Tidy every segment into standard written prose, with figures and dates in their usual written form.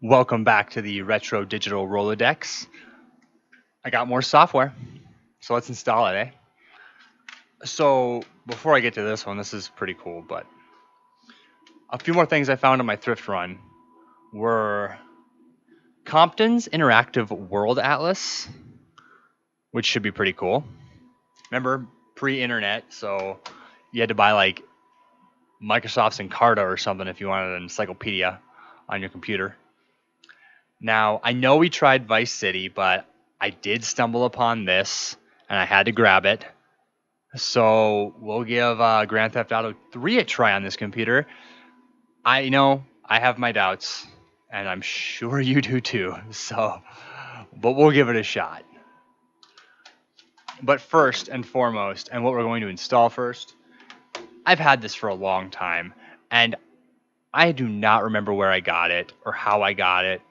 Welcome back to the Retro Digital Rolodex. I got more software, so let's install it, eh? So, before I get to this one, this is pretty cool, but a few more things I found on my thrift run were Compton's Interactive World Atlas, which should be pretty cool. Remember, pre-internet, so you had to buy like Microsoft's Encarta or something if you wanted an encyclopedia on your computer. Now, I know we tried Vice City, but I did stumble upon this, and I had to grab it. So we'll give Grand Theft Auto 3 a try on this computer. I know I have my doubts, and I'm sure you do too. So, but we'll give it a shot. But first and foremost, and what we're going to install first, I've had this for a long time, and I do not remember where I got it or how I got it.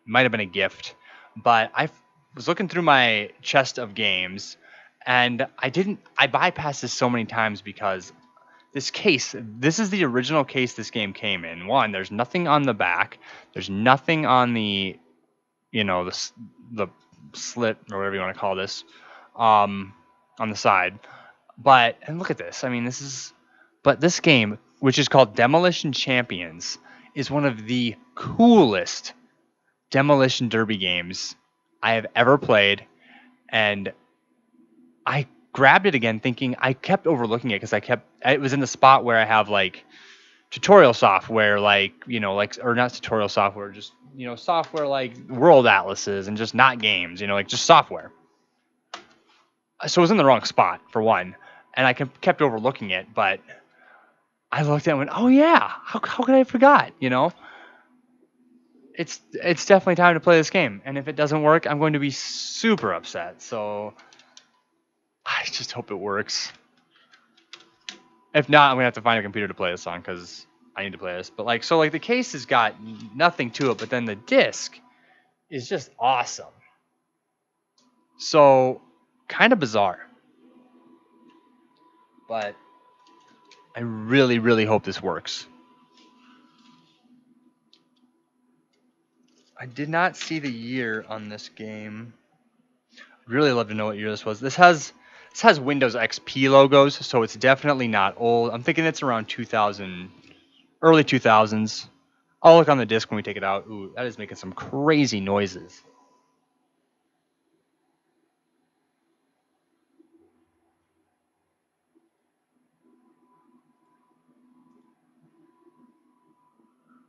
Might have been a gift, but I was looking through my chest of games, and I bypassed this so many times because this is the original case this game came in. One, there's nothing on the back, there's nothing on the slit or whatever you want to call this, on the side. And look at this. I mean, but this game, which is called Demolition Champions, is one of the coolest Demolition Derby games I have ever played, and I grabbed it again thinking I kept overlooking it because it was in the spot where I have like tutorial software, or not tutorial software, just software like world atlases and just not games, like just software. So it was in the wrong spot for one, and I kept overlooking it, but I looked at it and went, oh yeah, how could I have forgot, It's definitely time to play this game, and if it doesn't work, I'm going to be super upset. So I just hope it works. If not, I'm gonna have to find a computer to play this on because I need to play this. But the case has got nothing to it, but then the disc is just awesome. So kind of bizarre, but I really, really hope this works. I did not see the year on this game. I'd really love to know what year this was. This has Windows XP logos, so it's definitely not old. I'm thinking it's around 2000, early 2000s. I'll look on the disc when we take it out. Ooh, that is making some crazy noises.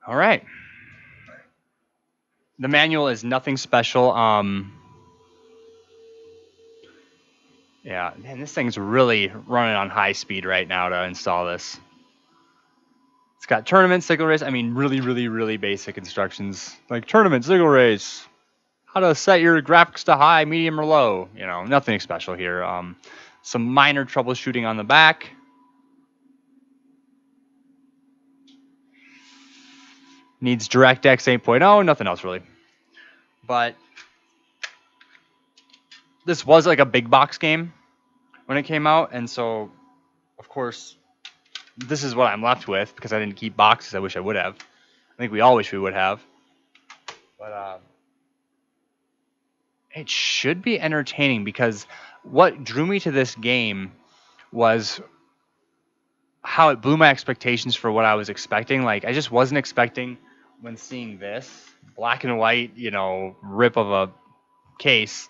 All right. The manual is nothing special. Yeah, man, this thing's really running on high speed right now to install this. It's got tournament, signal race. I mean, really, really, really basic instructions. Like tournament, signal race. How to set your graphics to high, medium, or low. Nothing special here. Some minor troubleshooting on the back. Needs DirectX 8.0. Nothing else really. But this was like a big box game when it came out, and so of course this is what I'm left with because I didn't keep boxes. I wish I would have. I think we all wish we would have. But it should be entertaining because what drew me to this game was how it blew my expectations for what I was expecting. Like, I just wasn't expecting when seeing this black and white, rip of a case.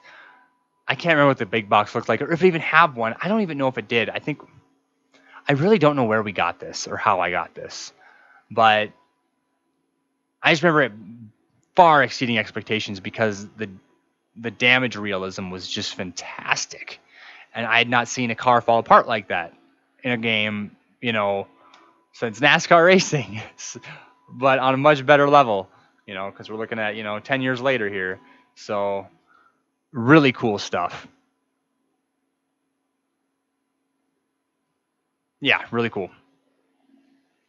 I can't remember what the big box looked like or if it even have one. I don't even know if it did. I really don't know where we got this or how I got this. But I just remember it far exceeding expectations because the damage realism was just fantastic. And I had not seen a car fall apart like that in a game, since NASCAR racing, but on a much better level, because we're looking at, 10 years later here. So really cool stuff. Yeah, really cool.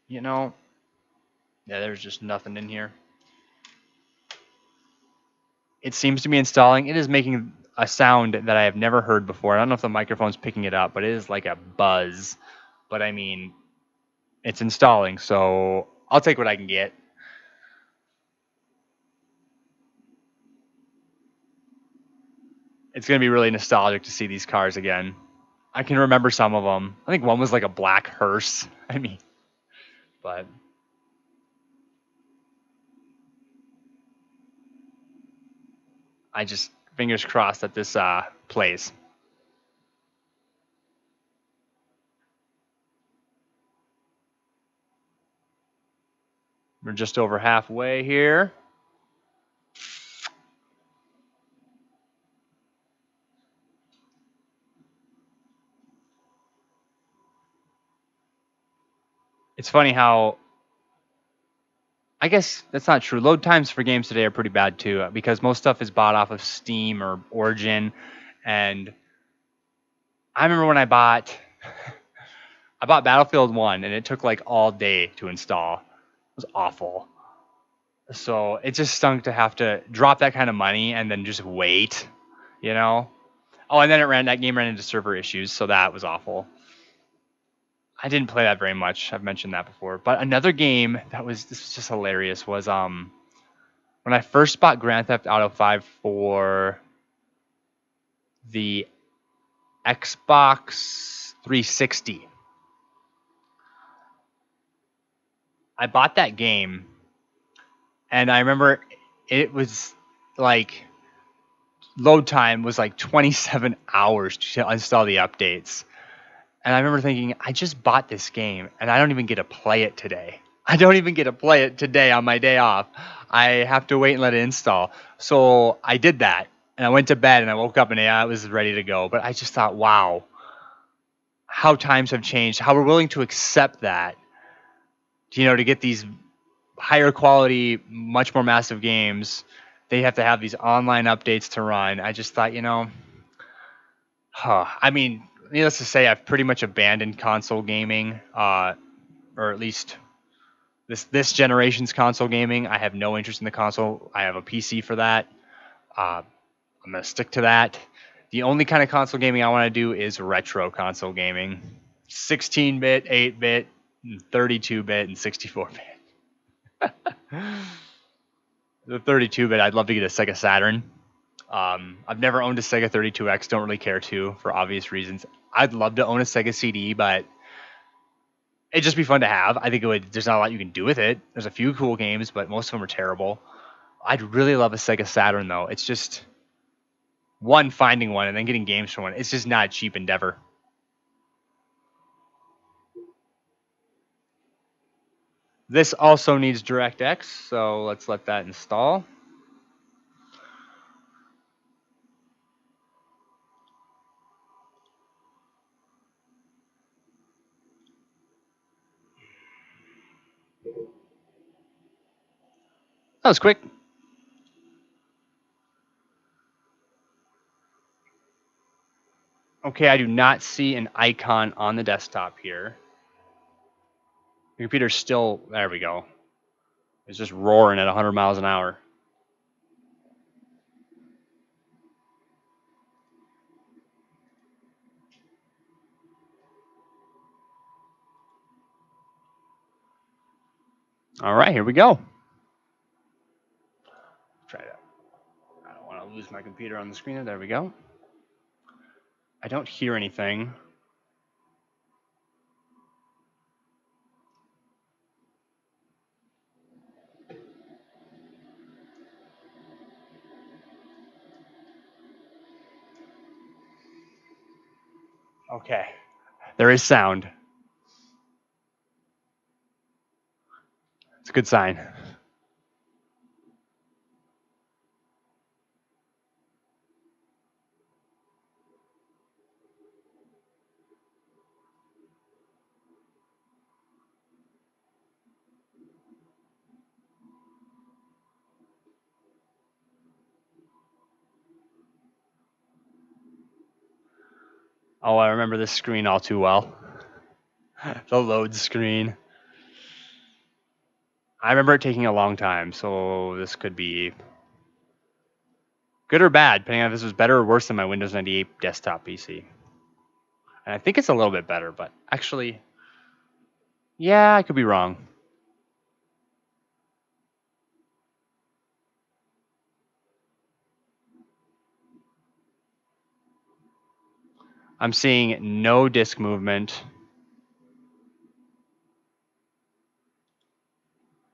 Yeah, there's just nothing in here. It seems to be installing. It is making a sound that I have never heard before. I don't know if the microphone's picking it up, but it is like a buzz. But I mean, it's installing, so I'll take what I can get. It's going to be really nostalgic to see these cars again. I can remember some of them. I think one was like a black hearse. I mean, but I just fingers crossed that this plays. We're just over halfway here. It's funny how, I guess that's not true. Load times for games today are pretty bad too, because most stuff is bought off of Steam or Origin. And I remember when I bought Battlefield 1 and it took like all day to install. It was awful. So it just stunk to have to drop that kind of money and then just wait, you know? Oh, and then that game ran into server issues, so that was awful. I didn't play that very much. I've mentioned that before. But another game this was just hilarious was when I first bought Grand Theft Auto 5 for the Xbox 360. I bought that game and I remember it was like load time was like 27 hours to install the updates. And I remember thinking, I just bought this game and I don't even get to play it today. I don't even get to play it today on my day off. I have to wait and let it install. So I did that and I went to bed and I woke up and I was ready to go. But I just thought, wow, how times have changed, how we're willing to accept that, to get these higher quality, much more massive games. They have to have these online updates to run. I just thought, I mean, needless to say, I've pretty much abandoned console gaming, or at least this generation's console gaming. I have no interest in the console. I have a PC for that. I'm gonna stick to that. The only kind of console gaming I want to do is retro console gaming, 16-bit, 8-bit, 32-bit, and 64-bit. The 32-bit, I'd love to get a Sega Saturn. I've never owned a Sega 32X. Don't really care to, for obvious reasons. I'd love to own a Sega CD, but it'd just be fun to have. I think there's not a lot you can do with it. There's a few cool games, but most of them are terrible. I'd really love a Sega Saturn, though. It's just finding one and then getting games from one. It's just not a cheap endeavor. This also needs DirectX, so let's let that install. That was quick. Okay, I do not see an icon on the desktop here. The computer's still, there we go. It's just roaring at 100 miles an hour. All right, here we go. Try to, I don't want to lose my computer on the screen. There we go. I don't hear anything. Okay, there is sound. It's a good sign. Oh, I remember this screen all too well. The load screen. I remember it taking a long time, so this could be good or bad, depending on if this was better or worse than my Windows 98 desktop PC. And I think it's a little bit better, but actually, yeah, I could be wrong. I'm seeing no disk movement.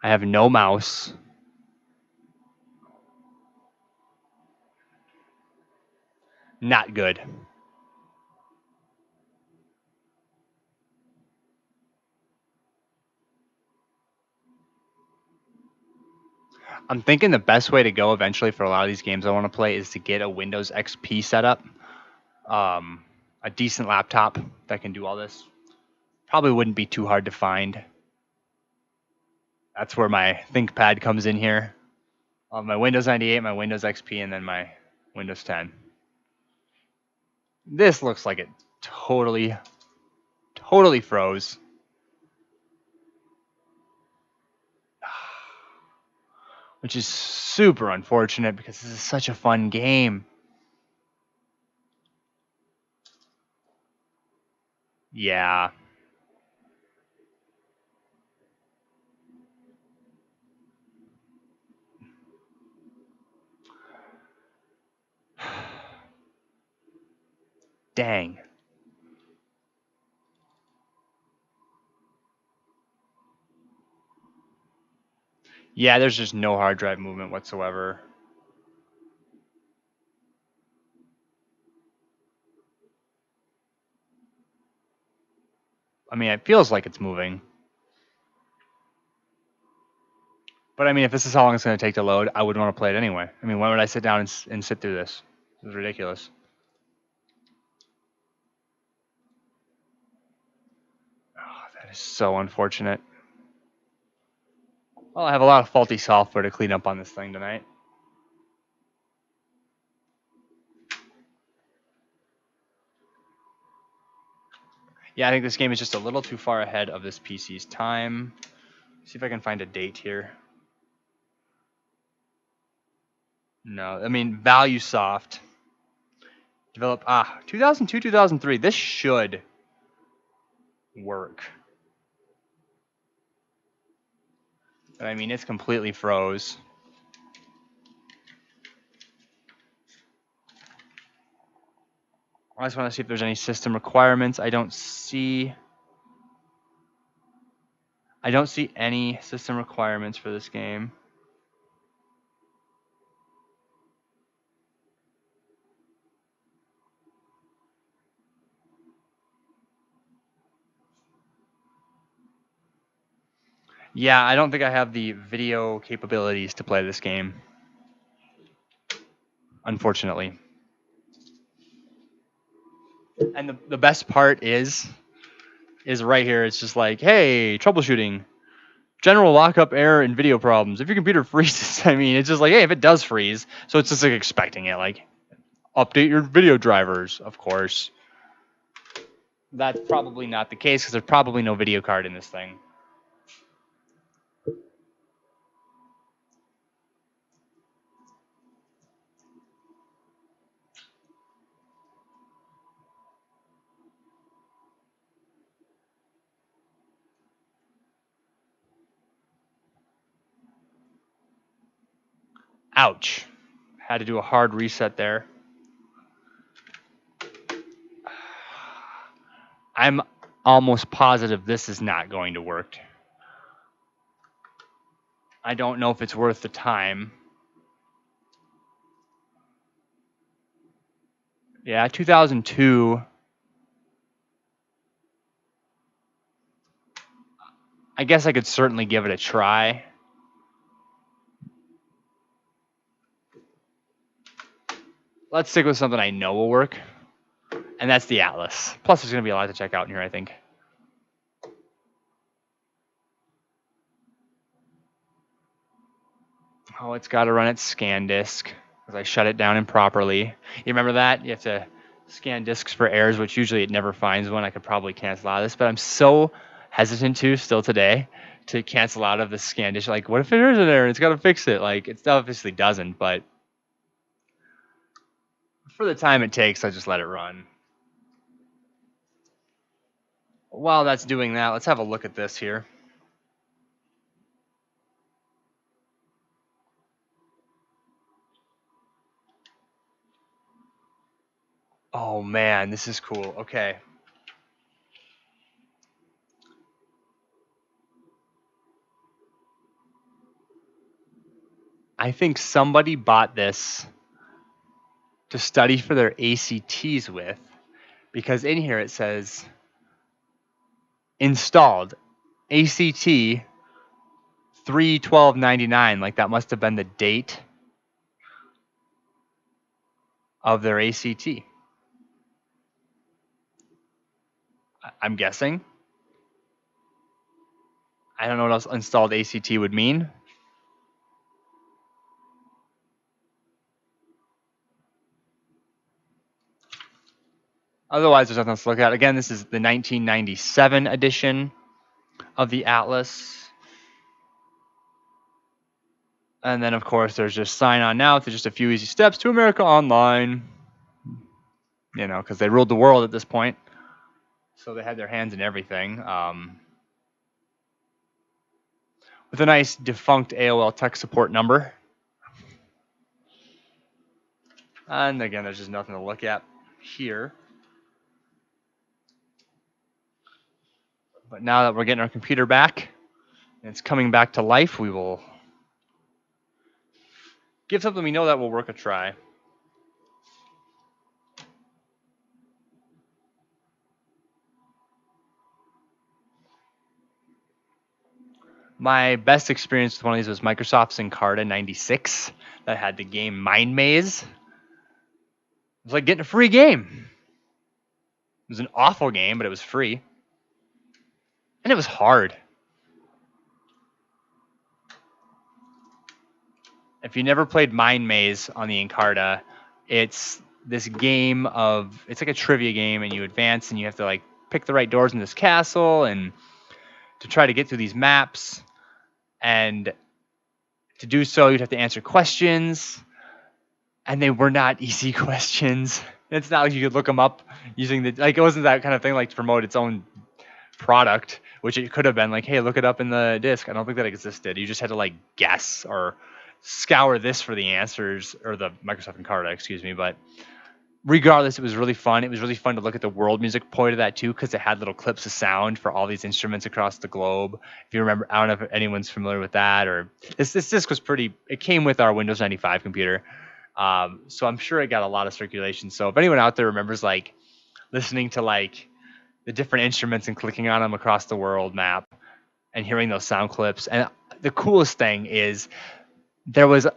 I have no mouse. Not good. I'm thinking the best way to go eventually for a lot of these games I want to play is to get a Windows XP setup. A decent laptop that can do all this. Probably wouldn't be too hard to find. That's where my ThinkPad comes in here. My Windows 98, my Windows XP, and then my Windows 10. This looks like it totally froze. Which is super unfortunate because this is such a fun game. Yeah. Dang. Yeah, there's just no hard drive movement whatsoever. I mean, it feels like it's moving. But I mean, if this is how long it's going to take to load, I would want to play it anyway. I mean, why would I sit down and sit through this? This is ridiculous. Oh, that is so unfortunate. Well, I have a lot of faulty software to clean up on this thing tonight. Yeah, I think this game is just a little too far ahead of this PC's time. See if I can find a date here. No, I mean, ValueSoft. Develop 2002, 2003. This should work. But I mean, it's completely froze. I just want to see if there's any system requirements. I don't see any system requirements for this game. Yeah, I don't think I have the video capabilities to play this game. Unfortunately. And the best part is right here. It's just like, hey, troubleshooting. General lockup error and video problems. If your computer freezes, I mean, it's just like, hey, if it does freeze, so it's just like expecting it, like, update your video drivers, of course. That's probably not the case because there's probably no video card in this thing. Ouch. Had to do a hard reset there. I'm almost positive this is not going to work. I don't know if it's worth the time. Yeah, 2002. I guess I could certainly give it a try. Let's stick with something I know will work, and that's the Atlas. Plus, there's going to be a lot to check out in here, I think. Oh, it's got to run its scan disk because I shut it down improperly. You remember that? You have to scan disks for errors, which usually it never finds one. I could probably cancel out of this, but I'm so hesitant to still today to cancel out of the scan disk. Like, what if there is an error and it's got to fix it? Like, it obviously doesn't, but for the time it takes, I just let it run. While that's doing that, let's have a look at this here. Oh man, this is cool. Okay. I think somebody bought this to study for their ACTs with, because in here it says installed ACT 3/12/99. Like that must have been the date of their ACT. I'm guessing. I don't know what else installed ACT would mean. Otherwise, there's nothing else to look at. Again, this is the 1997 edition of the Atlas. And then, of course, there's just sign on now to just a few easy steps to America Online. You know, because they ruled the world at this point. So they had their hands in everything. With a nice defunct AOL tech support number. And again, there's just nothing to look at here. But now that we're getting our computer back, and it's coming back to life, we will give something we know that will work a try. My best experience with one of these was Microsoft's Encarta 96 that had the game Mind Maze. It was like getting a free game. It was an awful game, but it was free. And it was hard. If you never played Mind Maze on the Encarta, it's this game of, it's like a trivia game, and you advance and you have to like pick the right doors in this castle and to try to get through these maps. And to do so, you'd have to answer questions, and they were not easy questions. It's not like you could look them up using the, like, it wasn't that kind of thing like to promote its own product, which it could have been like, hey, look it up in the disc. I don't think that existed. You just had to like guess or scour this for the answers, or the Microsoft Encarta, excuse me. But regardless, it was really fun. It was really fun to look at the world music point of that too, because it had little clips of sound for all these instruments across the globe. If you remember, I don't know if anyone's familiar with that, or this disc was pretty, it came with our Windows 95 computer. So I'm sure it got a lot of circulation. So if anyone out there remembers like listening to like the different instruments and clicking on them across the world map and hearing those sound clips. And the coolest thing is there was,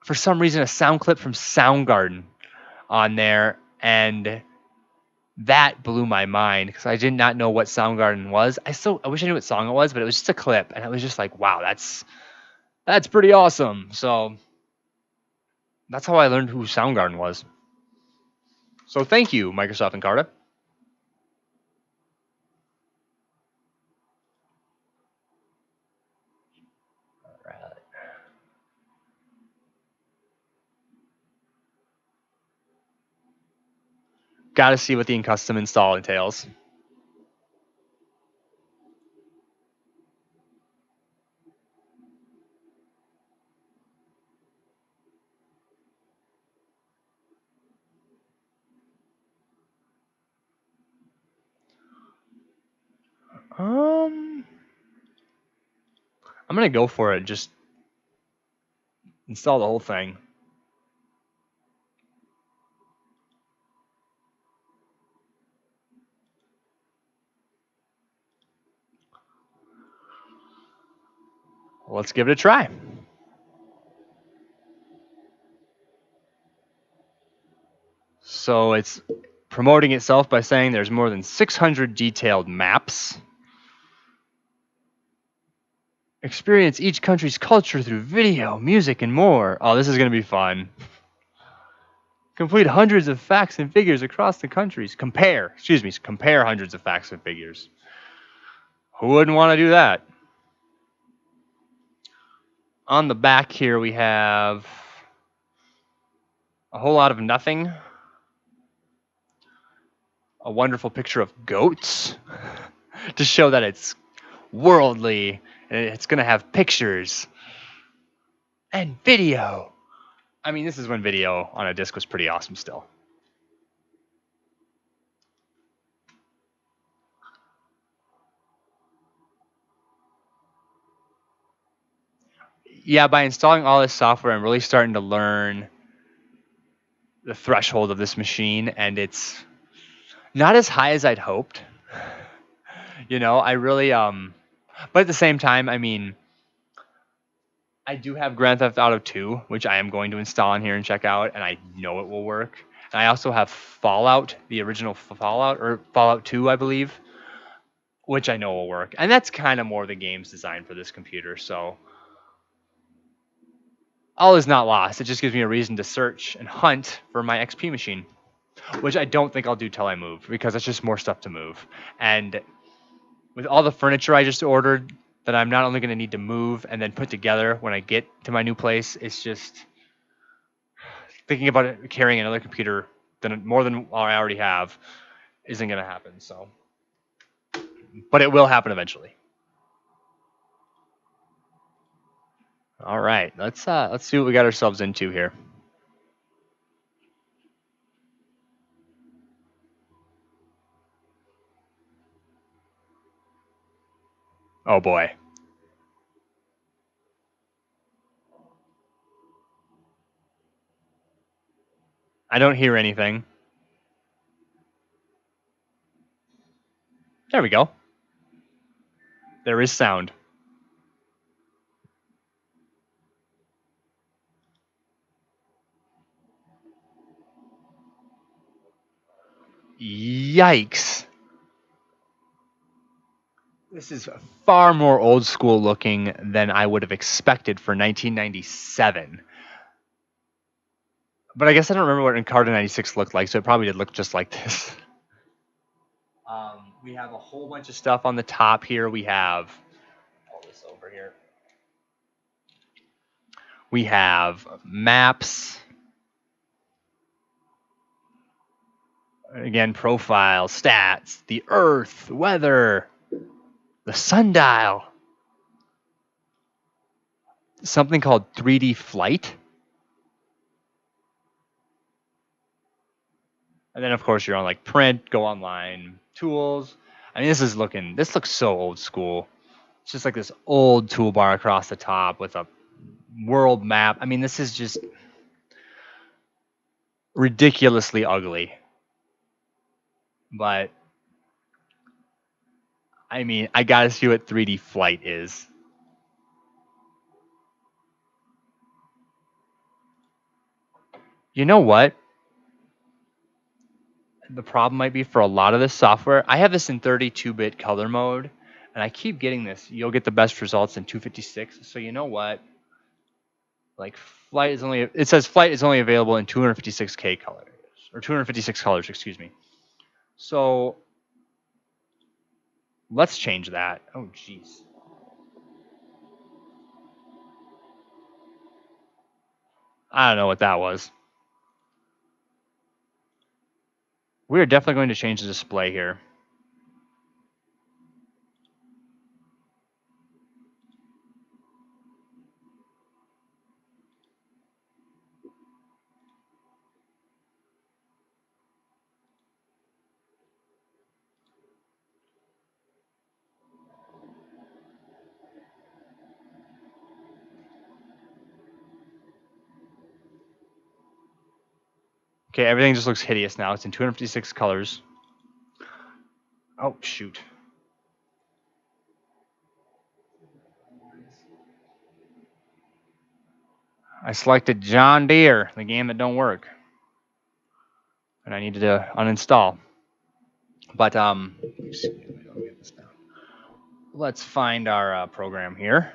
for some reason, a sound clip from Soundgarden on there, and that blew my mind because I did not know what Soundgarden was. I wish I knew what song it was, but it was just a clip, and it was just like, wow, that's pretty awesome. So that's how I learned who Soundgarden was. So thank you, Microsoft Encarta. Got to see what the custom install entails. I'm gonna go for it. Just install the whole thing. Let's give it a try. So it's promoting itself by saying there's more than 600 detailed maps. Experience each country's culture through video, music, and more. Oh, this is going to be fun. Complete hundreds of facts and figures across the countries. Compare hundreds of facts and figures. Who wouldn't want to do that? On the back here, we have a whole lot of nothing. A wonderful picture of goats to show that it's worldly and it's going to have pictures and video. I mean, this is when video on a disc was pretty awesome still. yeah, by installing all this software, I'm really starting to learn the threshold of this machine, and it's not as high as I'd hoped. I really but at the same time, I mean, I do have Grand Theft Auto 2, which I am going to install in here and check out, and I know it will work. And I also have Fallout, the original Fallout, or Fallout 2, I believe, which I know will work. And that's kind of more the game's designed for this computer, so all is not lost. It just gives me a reason to search and hunt for my XP machine, which I don't think I'll do till I move, because it's just more stuff to move. And with all the furniture I just ordered that I'm not only going to need to move and then put together when I get to my new place, it's just thinking about it, carrying another computer more than I already have isn't going to happen. So, but it will happen eventually. All right, let's see what we got ourselves into here. Oh boy. I don't hear anything. There we go. There is sound. Yikes. This is far more old school looking than I would have expected for 1997. But I guess I don't remember what Encarta 96 looked like, so it probably did look just like this. We have a whole bunch of stuff on the top here. We have, pull this over here. We have maps. Again, profile, stats, the Earth, weather, the sundial. Something called 3D flight. And then, of course, you're on like print, go online, tools. I mean, this looks so old school. It's just like this old toolbar across the top with a world map. I mean, this is just ridiculously ugly. But, I mean, I gotta see what 3D flight is. You know what? The problem might be for a lot of this software. I have this in 32-bit color mode, and I keep getting this. You'll get the best results in 256. So you know what? Like it says flight is only available in 256K colors, or 256 colors, excuse me. So let's change that. Oh, jeez. I don't know what that was. We are definitely going to change the display here. Okay, everything just looks hideous now. It's in 256 colors. Oh, shoot. I selected John Deere, the game that don't work. And I needed to uninstall. But, let's find our program here.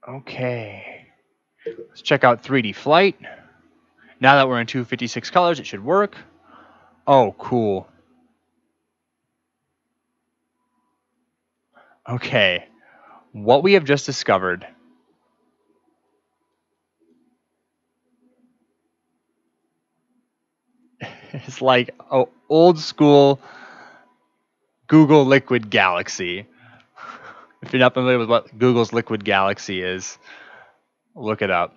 Okay. Let's check out 3D flight. Now that we're in 256 colors, it should work. Oh, cool. Okay. What we have just discovered is like old school Google Liquid Galaxy. If you're not familiar with what Google's Liquid Galaxy is, look it up.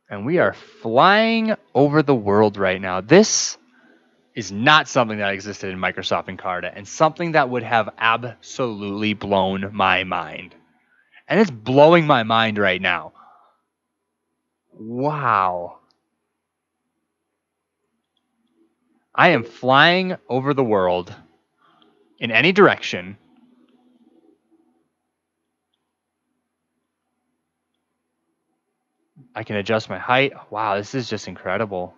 And we are flying over the world right now. This is not something that existed in Microsoft Encarta, and something that would have absolutely blown my mind. And it's blowing my mind right now. Wow. I am flying over the world in any direction. I can adjust my height. Wow, this is just incredible.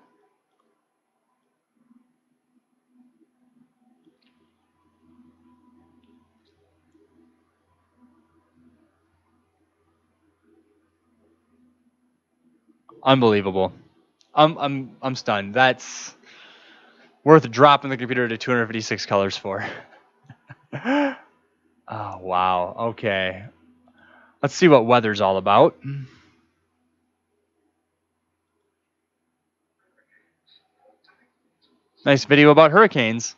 Unbelievable. I'm stunned. That's worth dropping the computer to 256 colors for. Oh, wow. Okay. Let's see what weather's all about. Nice video about hurricanes.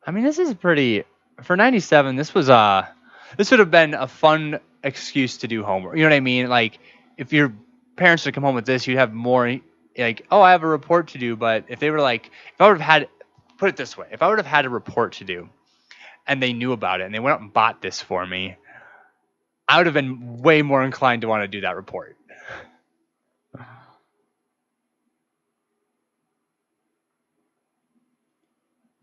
I mean, this is pretty for 97. This would have been a fun excuse to do homework. You know what I mean? Like if your parents would come home with this, you'd have more like, oh, I have a report to do. But if they were like, if I would have had, put it this way, if I would have had a report to do and they knew about it and they went out and bought this for me, I would have been way more inclined to want to do that report.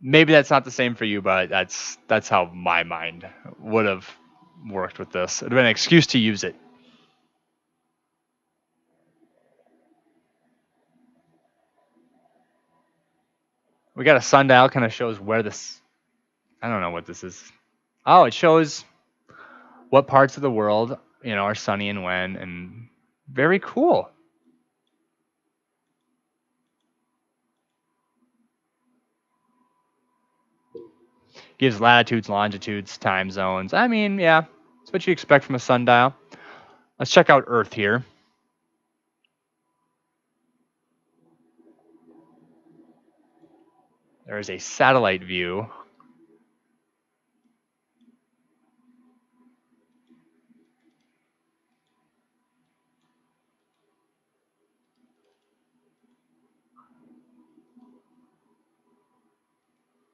Maybe that's not the same for you, but that's how my mind would have worked with this. It would have been an excuse to use it. We got a sundial, kind of shows where this. I don't know what this is. Oh, it shows what parts of the world are sunny and when, and very cool. Gives latitudes, longitudes, time zones. I mean, yeah, it's what you expect from a sundial. Let's check out Earth here. There is a satellite view.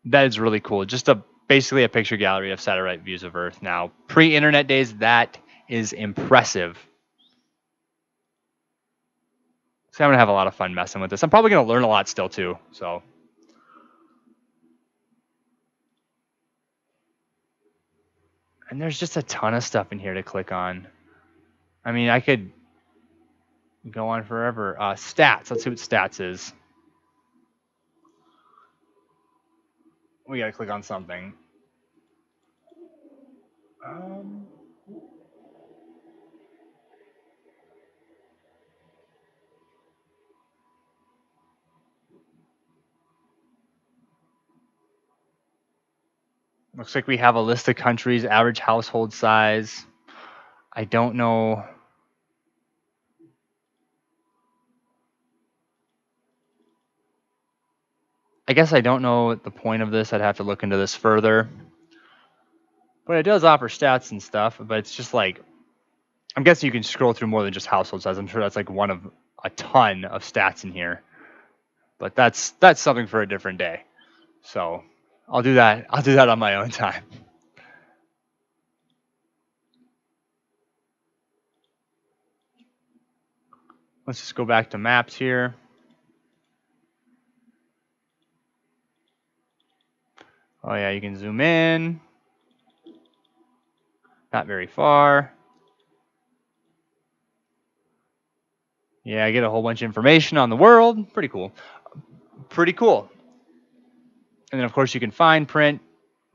That is really cool. Just basically a picture gallery of satellite views of Earth. Now, pre-internet days, that is impressive. So I'm gonna have a lot of fun messing with this. I'm probably gonna learn a lot still too. So. And there's just a ton of stuff in here to click on. I mean, I could go on forever. Stats. Let's see what stats is. We gotta click on something. Looks like we have a list of countries, average household size. I don't know. I guess I don't know the point of this. I'd have to look into this further. But it does offer stats and stuff, but it's just like, I'm guessing you can scroll through more than just household size. I'm sure that's like one of a ton of stats in here. But that's something for a different day. So I'll do that. I'll do that on my own time. Let's just go back to maps here. Oh yeah, you can zoom in. Not very far. Yeah, I get a whole bunch of information on the world. Pretty cool. Pretty cool. And then of course you can find, print,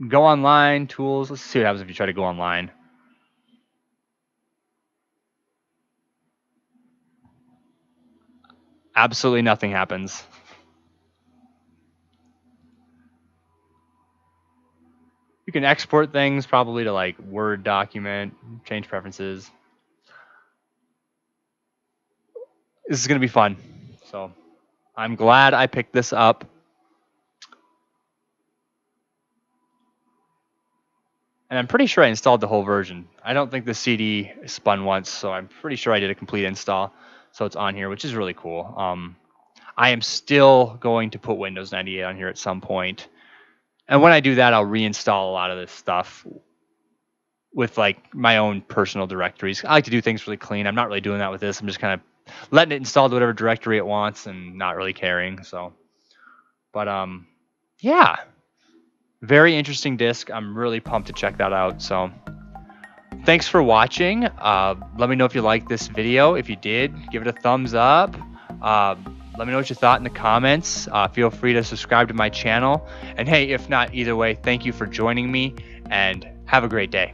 go online, tools. Let's see what happens if you try to go online. Absolutely nothing happens. You can export things probably to like Word document, change preferences. This is going to be fun. So I'm glad I picked this up. And I'm pretty sure I installed the whole version. I don't think the CD spun once, so I'm pretty sure I did a complete install. so it's on here, which is really cool. I am still going to put Windows 98 on here at some point, and when I do that, I'll reinstall a lot of this stuff with like my own personal directories. I like to do things really clean. I'm not really doing that with this. I'm just kind of letting it install to whatever directory it wants and not really caring. So, but yeah, very interesting disk. I'm really pumped to check that out. So thanks for watching. Let me know if you liked this video. If you did, give it a thumbs up. Let me know what you thought in the comments. Feel free to subscribe to my channel. And hey, if not, either way, thank you for joining me and have a great day.